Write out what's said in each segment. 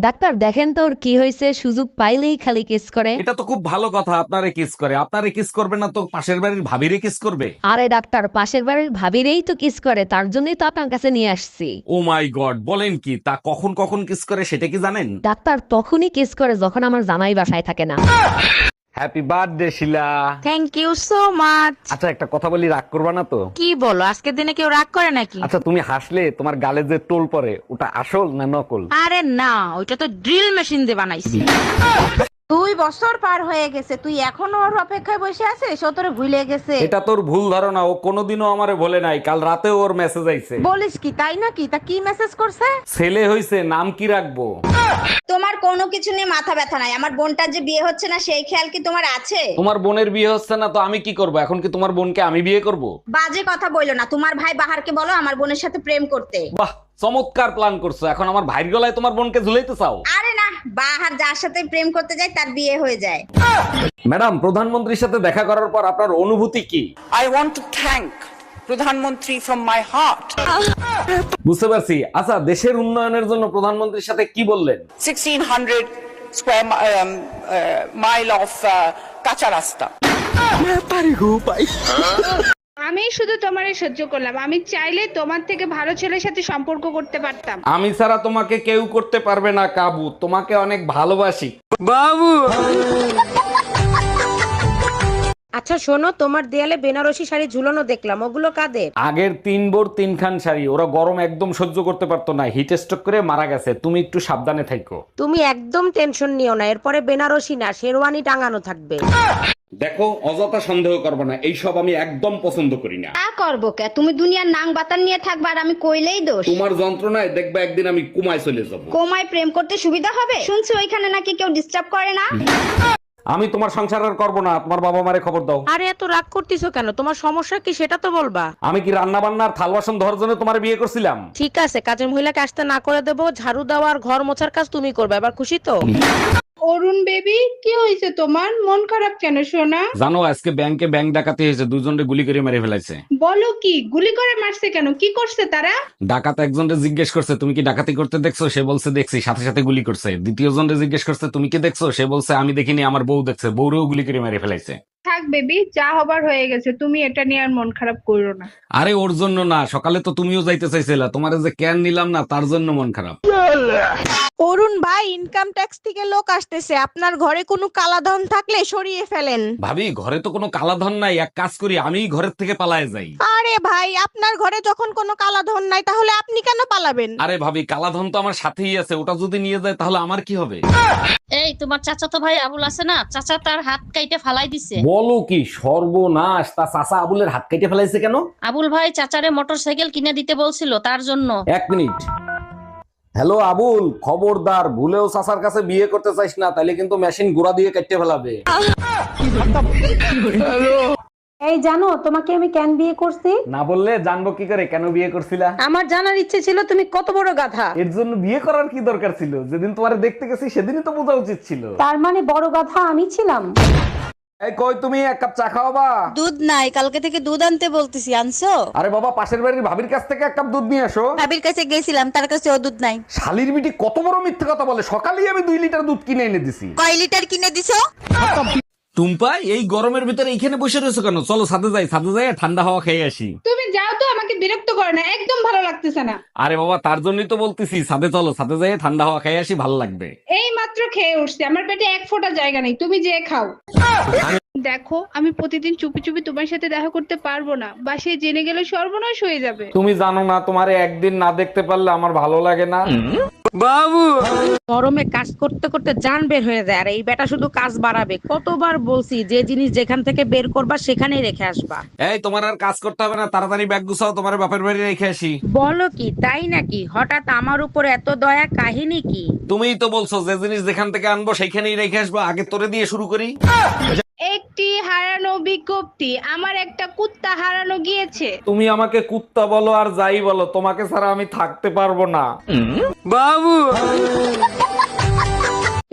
Doctor দেখেন তো ওর কি হয়েছে, সুযোগ পাইলেই খালি কিস করে। এটা তো খুব ভালো কথা, আপনারে কিস করে। আপনারে কিস করবে না তো পাশের বাড়ির ভাবিরে কিস করবে? আরে ডাক্তার, পাশের বাড়ির ভাবিরেই তো কিস করে, তার জন্যই তো আপনার কাছে নিয়ে আসছি। ও মাই গড, বলেন কি? তা কখন কখন কিস করে সেটা কি জানেন? ডাক্তার তখনই কিস করে যখন আমার জামাই বাসায় থাকে না। Happy birthday Sheela. Thank you so much. আচ্ছা একটা কথা বলি, রাগ করবা না তো? কি বলো, আজকের দিনে কেউ রাগ করে নাকি? আচ্ছা তুমি হাসলে তোমার গালে যে টোল পড়ে ওটা আসল না নকল? আরে না, ওইটা তো ড্রিল মেশিন দিয়ে বানাইছি। 2 বছর পার হয়ে গেছে, তুই এখনো ওর অপেক্ষায় বসে আছিস? ও তোরে ভুলে গেছে? এটা তোর ভুল ধারণা, ও কোনোদিনও আমারে বলে নাই। কাল রাতেও ওর মেসেজ আইছে। বলিস কি, তাই নাকি? তা কি মেসেজ করছে? ছেলে হইছে, নাম কি রাখবো? তোমার কোনো কিছু নিয়ে মাথা ব্যথা নাই, আমার বোনটার যে বিয়ে হচ্ছে না সেই খেয়াল কি তোমার আছে? তোমার বোনের বিয়ে হচ্ছে না তো আমি কি করব? এখন কি তোমার বোনকে আমি বিয়ে করব? বাজে কথা বইলো না, তোমার ভাই বাহারকে বলো আমার বোনের সাথে প্রেম করতে। বাহ, চমৎকার প্ল্যান করছো। এখন আমার ভাইয়ের গলায় তোমার বোনকে ঝুলাইতে চাও? আরে না, বাহার যার সাথে প্রেম করতে যায় তার বিয়ে হয়ে যায়। ম্যাডাম, প্রধানমন্ত্রীর সাথে দেখা করার পর আপনার অনুভূতি কি? I want to thank প্রধানমন্ত্রী from my heart. বুঝতে পারছি। আচ্ছা, দেশের উন্নয়নের জন্য প্রধানমন্ত্রীর সাথে কি বললেন? 1600 square mile of কাঁচা রাস্তা। আমি শুধু তোমারে সহ্য করলাম, আমি চাইলে তোমার থেকে ভালো ছেলের সাথে সম্পর্ক করতে পারতাম। আমি ছাড়া তোমাকে কেউ করতে পারবে না কাবু, তোমাকে অনেক ভালোবাসি। আচ্ছা শোনো, তোমার দেয়ালে বেনারসি শাড়ি ঝুলানো দেখলাম, ওগুলো কাদের? আগের 3 বোর 3 খান শাড়ি, ওরা গরম একদম সহ্য করতে পারতো না, হিট স্ট্রোক করে মারা গেছে। তুমি একটু সাবধানে থাকো। তুমি একদম টেনশন নিও না, এরপরে বেনারসি না শেরওয়ানি টাঙানো থাকবে। দেখো, অযথা সন্দেহ করবে না, এইসব আমি একদম পছন্দ করি না। তা করবো কে? তুমি দুনিয়ার নাং বাতান নিয়ে থাকবা আর আমি কইলেই দোষ। তোমার যন্ত্রণায় দেখবে একদিন আমি কুমায় চলে যাব। কোমায় প্রেম করতে সুবিধা হবে? শুনছি ওইখানে নাকি কেউ ডিস্টার্ব করে না। আমি তোমার সংসার আর করবো না, তোমার বাবা মারে খবর দাও। আরে এত রাগ করতেছো কেন? তোমার সমস্যা কি সেটা তো বলবা। আমি কি রান্না বান্নার থাল বাসন ধরার জন্য তোমার বিয়ে করছিলাম? ঠিক আছে, কাজের মহিলাকে আসতে না করে দেবো, ঝাড়ু দেওয়া আর ঘর মোছার কাজ তুমি করবে। এবার খুশি তো? অরুণ বেবি, কি হয়েছে তোমার? মন খারাপ কেন সোনা? জানো, আজকে ব্যাংকে ব্যাংক ডাকাতি হয়েছে, দুজনে গুলি করে মেরে ফেলাইছে। বলো কি? গুলি করে মারছে কেন? কি করছে তারা? ডাকাত একজনকে জিজ্ঞেস করছে তুমি কি ডাকাতি করতে দেখছো, সে বলছে দেখছি, সাথে সাথে গুলি করছে। দ্বিতীয় জনকে জিজ্ঞেস করছে তুমি কি দেখছো, সে বলছে আমি দেখিনি, আমার বউ দেখছে, বউরেও গুলি করে মেরে ফেলাইছে। থাক বেবি, যা হবার হয়ে গেছে, তুমি এটা নিয়ে আর মন খারাপ করো না। আরে ওর জন্য না, সকালে তো তুমিও যাইতে চাইছিলা, তোমার যে ক্যান নিলাম না তার জন্য মন খারাপ। অরুণ ভাই, ইনকাম ট্যাক্স থেকে লোক আসতেছে, আপনার ঘরে কোনো কালাধন থাকলে সরিয়ে ফেলেন। ভাবি, ঘরে তো কোনো কালাধন নাই, এক কাজ করি, আমি ঘরের থেকে পালায়ে যাই। আরে ভাই, আপনার ঘরে যখন কোনো কালাধন নাই তাহলে আপনি কেন পালাবেন? আরে ভাবি, কালাধন তো আমার সাথেই আছে, ওটা যদি নিয়ে যায় তাহলে আমার কি হবে? এই তোমার চাচাতো ভাই আবুল আছে না, চাচা তার হাত কাইটে ফালাই দিছে। বলো কি? সর্বনাশ! তা চাচা আবুলের হাত কেটে ফেলাইছে কেন? আবুল ভাই চাচারে মোটরসাইকেল কিনে দিতে বলছিল, তার জন্য। 1 মিনিট। হ্যালো আবুল, খবরদার ভুলেও চাচার কাছে বিয়ে করতে চাইস না, তাইলে কিন্তু মেশিন গুড়া দিয়ে কেটে ফেলাবে। এই জানো তোমাকে আমি কেন বিয়ে করছি? না বললে জানবো কি করে কেন বিয়ে করছিলা? আমার জানার ইচ্ছে ছিল তুমি কত বড় গাধা। এর জন্য বিয়ে করার কি দরকার ছিল? যেদিন তোমারে দেখতে গেছি সেদিনই তো বোঝা উচিত ছিল। তার মানে বড় গাধা আমি ছিলাম? এই কই, তুমি 1 কাপ চা খাওয়াবা? দুধ নাই, কালকে থেকে দুধ আনতে বলতেছি, আনছো? আরে বাবা, পাশের বাড়ির ভাবির কাছ থেকে 1 কাপ দুধ নিয়ে আসো। ভাবির কাছে গেছিলাম, তার কাছে ও দুধ নাই। শালির বিটি কত বড় মিথ্যে কথা বলে! সকালেই আমি 2 লিটার দুধ কিনে এনে দিছি। কয় লিটার কিনে দিছো? টুম্পা, এই গরমের ভিতরে এইখানে বসে রয়েছো কেন? চলো ছাদে যাই, ছাদে যাই ঠান্ডা হাওয়া খেয়ে আসি। তুমি যাও তো, আমাকে বিরক্ত করো না, একদম ভালো লাগতেছে না। আরে বাবা, তার জন্যই তো বলতেছি ছাদে চলো, ছাদে যাই ঠান্ডা হাওয়া খেয়ে আসি, ভালো লাগবে। এই মাত্র খেয়ে উঠছি, আমার পেটে 1 ফোঁটা জায়গা নেই, তুমি যে খাও। দেখো, আমি প্রতিদিন চুপি চুপি তোমার সাথে দেখা করতে পারবো না, বাসায় জেনে গেলে সর্বনাশ হয়ে যাবে। তুমি জানো না, তোমারে একদিন না দেখতে পারলে আমার ভালো লাগে না। গরমে কাজ করতে করতে জান বের হয়ে যায়, আর এই বেটা শুধু কাজ বাড়াবে। কতবার বলছি যে জিনিস যেখান থেকে বের করবা সেখানেই রেখে আসবা। এই, তোমার আর কাজ করতে হবে না, তাড়াতাড়ি ব্যাগ গুছাও, তোমার বাপের বাড়ি রেখে আসি। বলো কি? তাই নাকি? হঠাৎ আমার উপর এত দয়া, কাহিনী কি? তুমিই তো বলছো যে জিনিস যেখান থেকে আনবো সেইখানেই রেখে আসবো, আগে তোরে দিয়ে শুরু করি। একটি হারানো বিজ্ঞপ্তি, আমার একটা কুত্তা হারানো গিয়েছে। তুমি আমাকে কুত্তা বলো আর যাই বলো, তোমাকে ছাড়া আমি থাকতে পারবো না।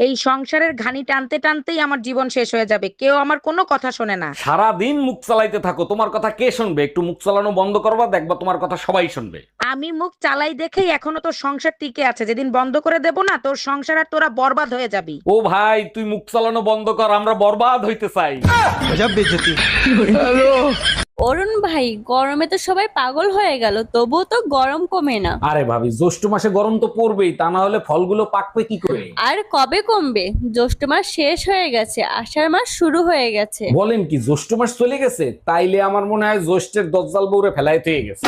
এই সংসারের ঘানি টানতে টানতেই আমার জীবন শেষ হয়ে যাবে, কেউ আমার কোনো কথা শোনে না। সারাদিন মুখ চালাইতে থাকো, তোমার কথা কে শুনবে? একটু মুখ চালানো বন্ধ করবা, দেখবা তোমার কথা সবাই শুনবে। আমি মুখ চালাই দেখেই এখনো তোর সংসার টিকে আছে, যেদিন বন্ধ করে দেব না তোর সংসার আর তোরা বরবাদ হয়ে যাবি। ও ভাই, তুই মুখ চালানো বন্ধ কর, আমরা বরবাদ হইতে চাই। অরুণ ভাই, গরমে তো সবাই পাগল হয়ে গেল, তবুও তো গরম কমে না। আরে ভাবি, জ্যৈষ্ঠ মাসে গরম তো পড়বেই, তা না হলে ফলগুলো পাকবে কি করে? আর কবে কমবে? জ্যৈষ্ঠ মাস শেষ হয়ে গেছে, আষাঢ় মাস শুরু হয়ে গেছে। বলেন কি, জ্যৈষ্ঠ মাস চলে গেছে? তাইলে আমার মনে হয় জ্যৈষ্ঠের দজ্জাল বউরে ফেলাইতে গেছে।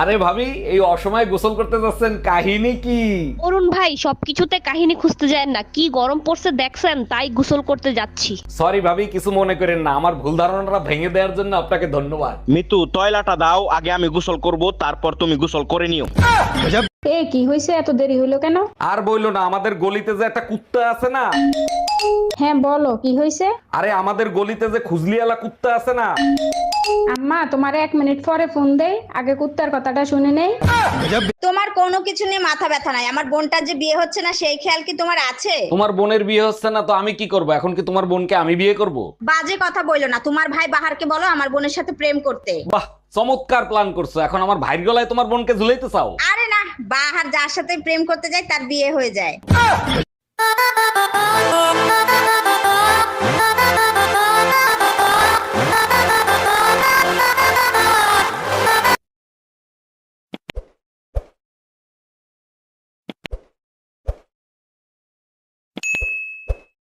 আরে ভাবি, এই অসময়ে গোসল করতে যাচ্ছেন, কাহিনী কি? অরুণ ভাই সবকিছুতে কাহিনী খুঁজতে যায় না, কি গরম পড়ছে দেখছেন, তাই গোসল করতে যাচ্ছি। সরি ভাবি, কিছু মনে করেন না, আমার ভুল ধারণাটা ভেঙে দেওয়ার জন্য আপনাকে ধন্যবাদ। মিতু, তয়লাটা দাও, আগে আমি গোসল করব, তারপর তুমি গোসল করে নিও। এ কি হয়েছে, এত দেরি হলো কেন? আর বইলো না, আমাদের গলিতে যে একটা কুত্তা আছে না। হ্যাঁ বলো, কি হয়েছে? আরে আমাদের গলিতে যে খুজলিওয়ালা কুত্তা আছে না। আম্মা, তোমারে 1 মিনিট পরে ফোন দেই, আগে কুত্তার কথাটা শুনে নেই। তোমার কোনো কিছু নিয়ে মাথা ব্যথা নাই, আমার বোনটার যে বিয়ে হচ্ছে না সেই খেয়াল কি তোমার আছে? তোমার বোনের বিয়ে হচ্ছে না তো আমি কি করব? এখন কি তোমার বোনকে আমি বিয়ে করব? বাজে কথা বইলো না, তোমার ভাই বাহারকে বলো আমার বোনের সাথে প্রেম করতে। বাহ, চমৎকার প্ল্যান করছো। এখন আমার ভাইয়ের গলায় তোমার বোনকে ঝুলাইতে চাও? আরে না, বাহার যার সাথে প্রেম করতে যায় তার বিয়ে হয়ে যায়।